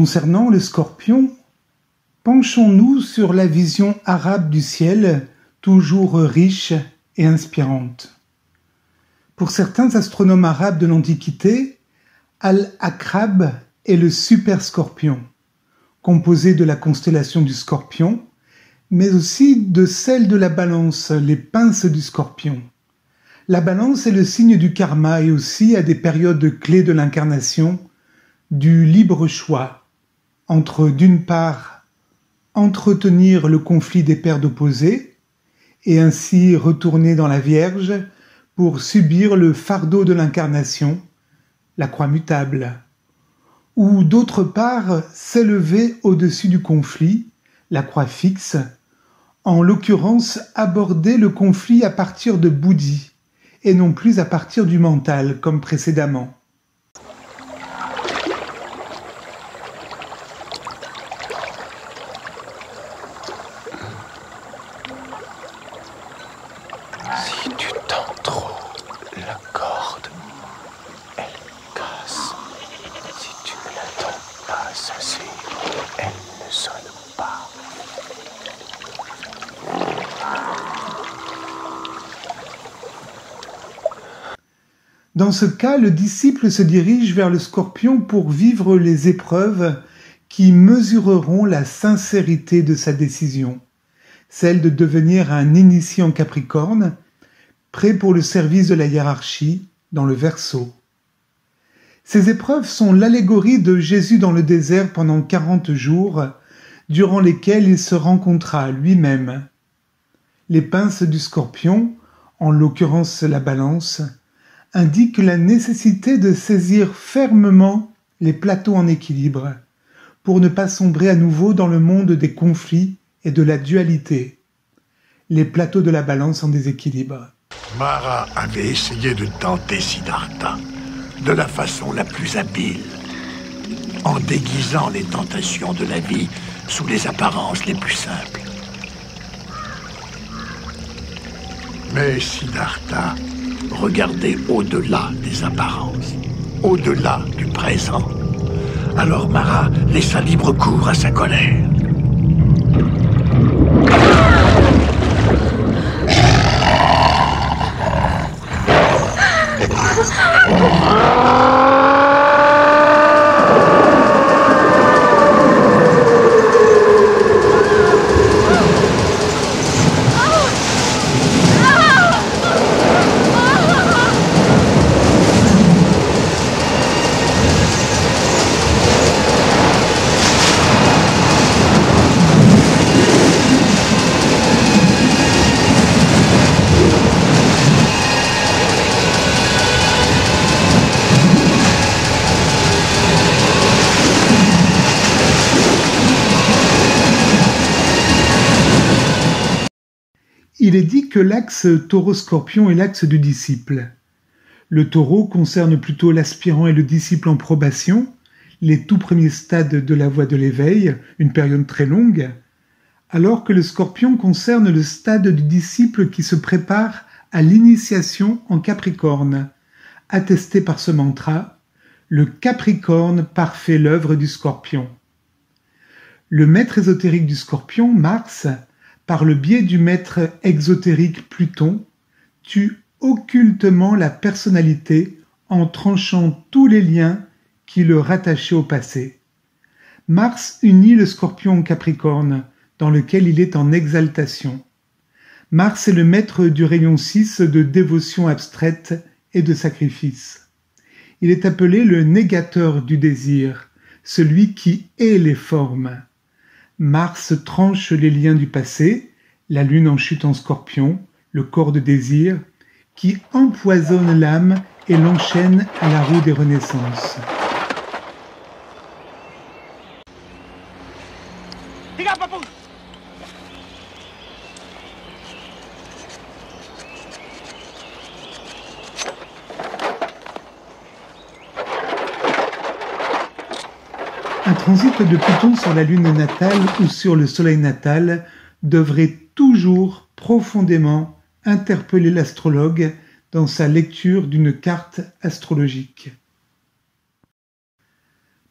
Concernant le Scorpion, penchons-nous sur la vision arabe du ciel, toujours riche et inspirante. Pour certains astronomes arabes de l'Antiquité, Al-Akrab est le super Scorpion, composé de la constellation du Scorpion, mais aussi de celle de la Balance, les pinces du Scorpion. La Balance est le signe du karma et aussi à des périodes clés de l'incarnation, du libre choix entre, d'une part, entretenir le conflit des paires d'opposés et ainsi retourner dans la Vierge pour subir le fardeau de l'incarnation, la croix mutable, ou d'autre part s'élever au-dessus du conflit, la croix fixe, en l'occurrence aborder le conflit à partir de Bouddhi et non plus à partir du mental comme précédemment. Si tu tends trop la corde, elle casse. Si tu ne la tends pas assez, elle ne sonne pas. Dans ce cas, le disciple se dirige vers le Scorpion pour vivre les épreuves qui mesureront la sincérité de sa décision, celle de devenir un initié en Capricorne, prêt pour le service de la hiérarchie dans le Verseau. Ces épreuves sont l'allégorie de Jésus dans le désert pendant 40 jours, durant lesquels il se rencontra lui-même. Les pinces du Scorpion, en l'occurrence la Balance, indiquent la nécessité de saisir fermement les plateaux en équilibre, pour ne pas sombrer à nouveau dans le monde des conflits et de la dualité. Les plateaux de la Balance en déséquilibre. Mara avait essayé de tenter Siddhartha de la façon la plus habile, en déguisant les tentations de la vie sous les apparences les plus simples. Mais Siddhartha regardait au-delà des apparences, au-delà du présent. Alors Mara laissa libre cours à sa colère. Il est dit que l'axe taureau-scorpion est l'axe du disciple. Le taureau concerne plutôt l'aspirant et le disciple en probation, les tout premiers stades de la voie de l'éveil, une période très longue, alors que le scorpion concerne le stade du disciple qui se prépare à l'initiation en Capricorne, attesté par ce mantra, le Capricorne parfait l'œuvre du scorpion. Le maître ésotérique du scorpion, Mars, par le biais du maître exotérique Pluton, tue occultement la personnalité en tranchant tous les liens qui le rattachaient au passé. Mars unit le Scorpion au Capricorne, dans lequel il est en exaltation. Mars est le maître du rayon 6 de dévotion abstraite et de sacrifice. Il est appelé le négateur du désir, celui qui hait les formes. Mars tranche les liens du passé, la lune en chute en Scorpion, le corps de désir, qui empoisonne l'âme et l'enchaîne à la roue des renaissances. Un transit de Pluton sur la lune natale ou sur le soleil natal devrait toujours profondément interpeller l'astrologue dans sa lecture d'une carte astrologique.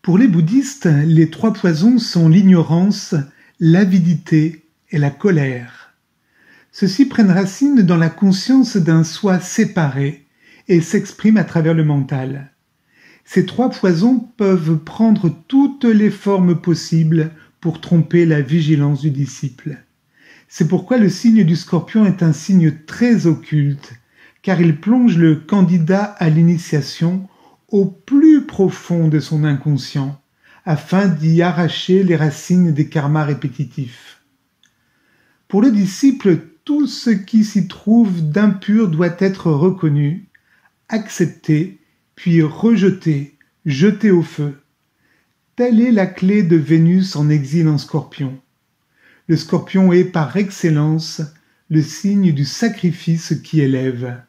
Pour les bouddhistes, les 3 poisons sont l'ignorance, l'avidité et la colère. Ceux-ci prennent racine dans la conscience d'un soi séparé et s'expriment à travers le mental. Ces 3 poisons peuvent prendre toutes les formes possibles pour tromper la vigilance du disciple. C'est pourquoi le signe du Scorpion est un signe très occulte, car il plonge le candidat à l'initiation au plus profond de son inconscient, afin d'y arracher les racines des karmas répétitifs. Pour le disciple, tout ce qui s'y trouve d'impur doit être reconnu, accepté, puis rejeté, jeté au feu. Telle est la clé de Vénus en exil en Scorpion. Le Scorpion est par excellence le signe du sacrifice qui élève.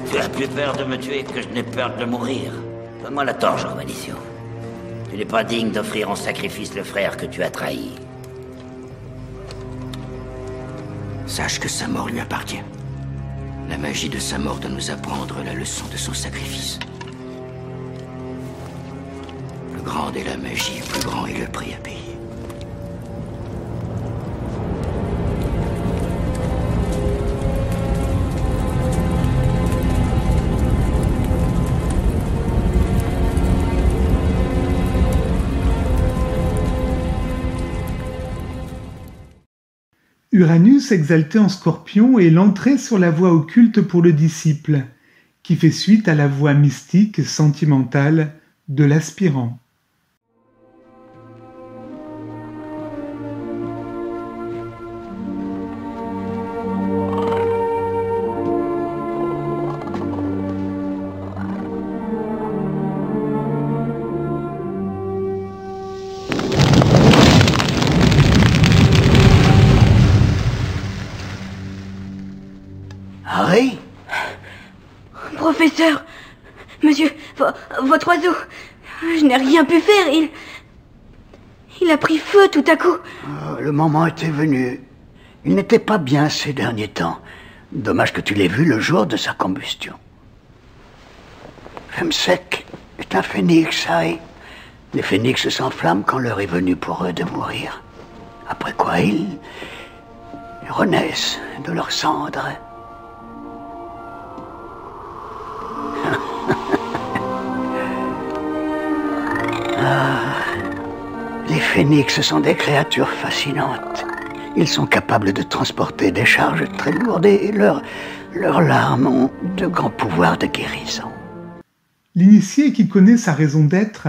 Tu as plus peur de me tuer que je n'ai peur de mourir. Donne-moi la torche, Romanicio. Tu n'es pas digne d'offrir en sacrifice le frère que tu as trahi. Sache que sa mort lui appartient. La magie de sa mort doit nous apprendre la leçon de son sacrifice. Plus grande est la magie, plus grand est le prix à payer. Uranus, exalté en Scorpion, est l'entrée sur la voie occulte pour le disciple, qui fait suite à la voie mystique, sentimentale de l'aspirant. Harry? Professeur, monsieur, votre oiseau, je n'ai rien pu faire, il a pris feu tout à coup. Le moment était venu. Il n'était pas bien ces derniers temps. Dommage que tu l'aies vu le jour de sa combustion. Femsec est un phénix, Harry. Les phénix s'enflamment quand l'heure est venue pour eux de mourir. Après quoi ils renaissent de leurs cendres. Les phénix sont des créatures fascinantes. Ils sont capables de transporter des charges très lourdes et leurs larmes ont de grands pouvoirs de guérison. L'initié qui connaît sa raison d'être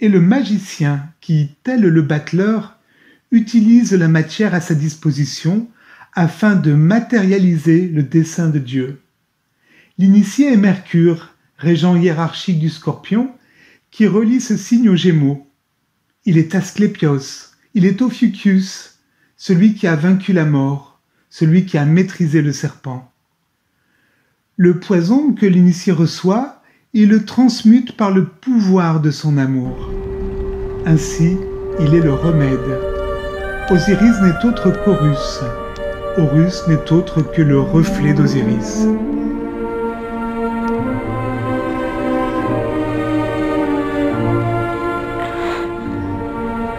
est le magicien qui, tel le battleur, utilise la matière à sa disposition afin de matérialiser le dessein de Dieu. L'initié est Mercure, régent hiérarchique du Scorpion, qui relie ce signe aux Gémeaux. Il est Asclépios, il est Ophiuchus, celui qui a vaincu la mort, celui qui a maîtrisé le serpent. Le poison que l'initié reçoit, il le transmute par le pouvoir de son amour. Ainsi, il est le remède. Osiris n'est autre qu'Horus. Horus n'est autre que le reflet d'Osiris.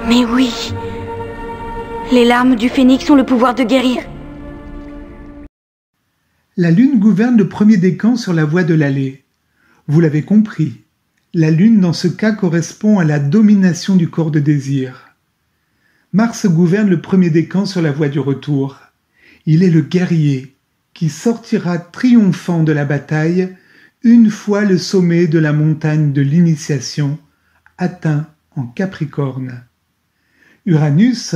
Mais oui, les larmes du phénix ont le pouvoir de guérir. La lune gouverne le premier décan sur la voie de l'allée. Vous l'avez compris, la lune dans ce cas correspond à la domination du corps de désir. Mars gouverne le premier décan sur la voie du retour. Il est le guerrier qui sortira triomphant de la bataille une fois le sommet de la montagne de l'initiation atteint en Capricorne. Uranus,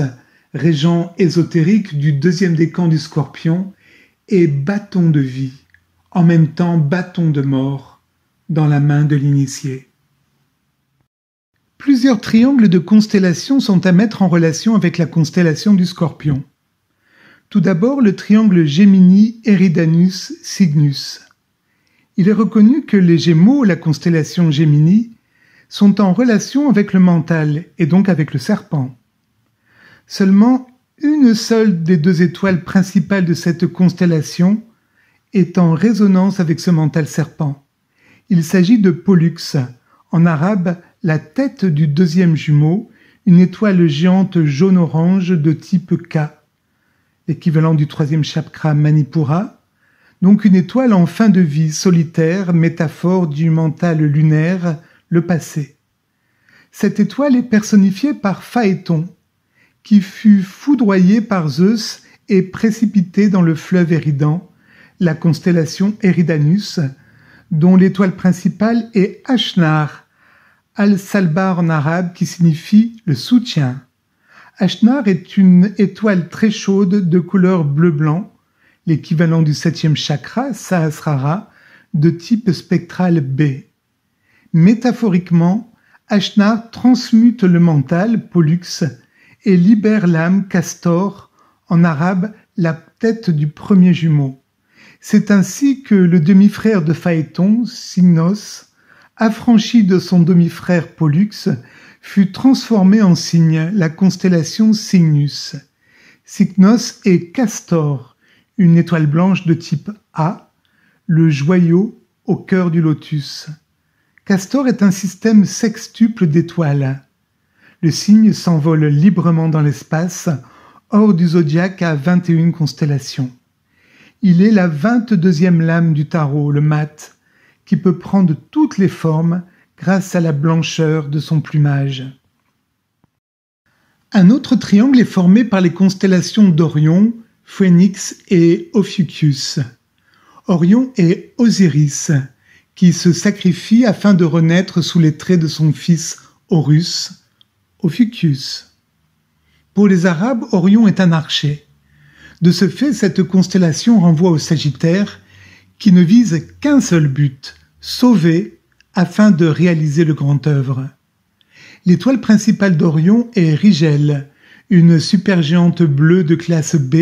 régent ésotérique du deuxième décan du Scorpion, est bâton de vie, en même temps bâton de mort, dans la main de l'initié. Plusieurs triangles de constellations sont à mettre en relation avec la constellation du Scorpion. Tout d'abord, le triangle Gemini-Eridanus-Cygnus. Il est reconnu que les Gémeaux, la constellation Gemini, sont en relation avec le mental et donc avec le serpent. Seulement une seule des 2 étoiles principales de cette constellation est en résonance avec ce mental serpent. Il s'agit de Pollux, en arabe la tête du deuxième jumeau, une étoile géante jaune-orange de type K, l'équivalent du troisième chakra Manipura, donc une étoile en fin de vie, solitaire, métaphore du mental lunaire, le passé. Cette étoile est personnifiée par Phaéton, qui fut foudroyé par Zeus et précipité dans le fleuve Éridan, la constellation Eridanus, dont l'étoile principale est Ashnar, Al-Salbar en arabe qui signifie le soutien. Ashnar est une étoile très chaude de couleur bleu-blanc, l'équivalent du septième chakra, Sahasrara, de type spectral B. Métaphoriquement, Ashnar transmute le mental, Pollux, et libère l'âme, Castor, en arabe la tête du premier jumeau. C'est ainsi que le demi-frère de Phaéton, Cygnos, affranchi de son demi-frère Pollux, fut transformé en cygne, la constellation Cygnus. Cygnos est Castor, une étoile blanche de type A, le joyau au cœur du lotus. Castor est un système sextuple d'étoiles. Le cygne s'envole librement dans l'espace, hors du zodiaque à 21 constellations. Il est la 22e lame du tarot, le mat, qui peut prendre toutes les formes grâce à la blancheur de son plumage. Un autre triangle est formé par les constellations d'Orion, Phénix et Ophiuchus. Orion est Osiris, qui se sacrifie afin de renaître sous les traits de son fils Horus, Ophiuchus. Pour les Arabes, Orion est un archer. De ce fait, cette constellation renvoie au Sagittaire, qui ne vise qu'un seul but, sauver, afin de réaliser le grand œuvre. L'étoile principale d'Orion est Rigel, une supergéante bleue de classe B,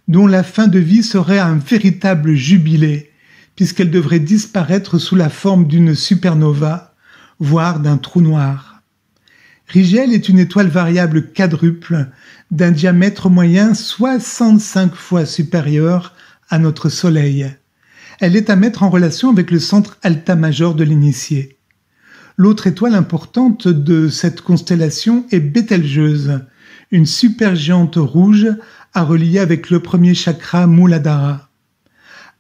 dont la fin de vie serait un véritable jubilé, puisqu'elle devrait disparaître sous la forme d'une supernova, voire d'un trou noir. Rigel est une étoile variable quadruple, d'un diamètre moyen 65 fois supérieur à notre Soleil. Elle est à mettre en relation avec le centre Alta-Major de l'Initié. L'autre étoile importante de cette constellation est Bételgeuse, une supergéante rouge à relier avec le premier chakra Mooladhara.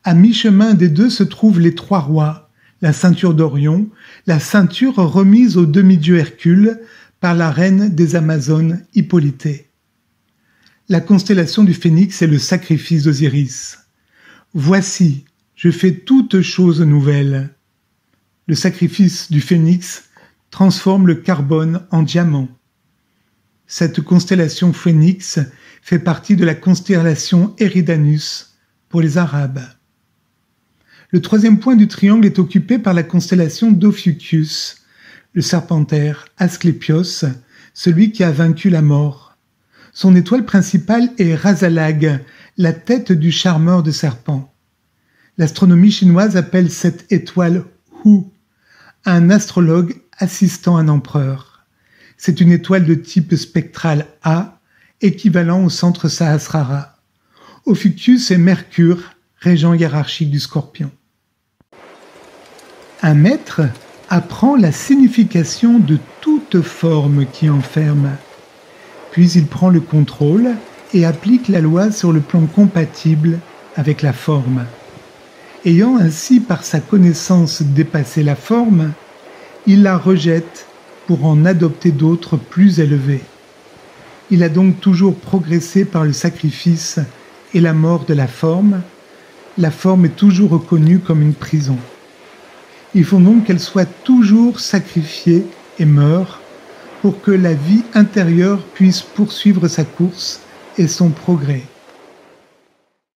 À mi-chemin des deux se trouvent les trois rois, la ceinture d'Orion, la ceinture remise au demi-dieu Hercule par la reine des Amazones Hippolytée. La constellation du Phénix est le sacrifice d'Osiris. Voici, je fais toutes choses nouvelles. Le sacrifice du Phénix transforme le carbone en diamant. Cette constellation Phénix fait partie de la constellation Eridanus pour les Arabes. Le troisième point du triangle est occupé par la constellation d'Ophiuchus, le serpentaire Asclépios, celui qui a vaincu la mort. Son étoile principale est Rasalag, la tête du charmeur de serpents. L'astronomie chinoise appelle cette étoile Hu, un astrologue assistant un empereur. C'est une étoile de type spectral A, équivalent au centre Sahasrara. Ophiuchus est Mercure, régent hiérarchique du Scorpion. Un maître apprend la signification de toute forme qui enferme. Puis il prend le contrôle et applique la loi sur le plan compatible avec la forme. Ayant ainsi par sa connaissance dépassé la forme, il la rejette pour en adopter d'autres plus élevées. Il a donc toujours progressé par le sacrifice et la mort de la forme. La forme est toujours reconnue comme une prison. Il faut donc qu'elle soit toujours sacrifiée et meure pour que la vie intérieure puisse poursuivre sa course et son progrès.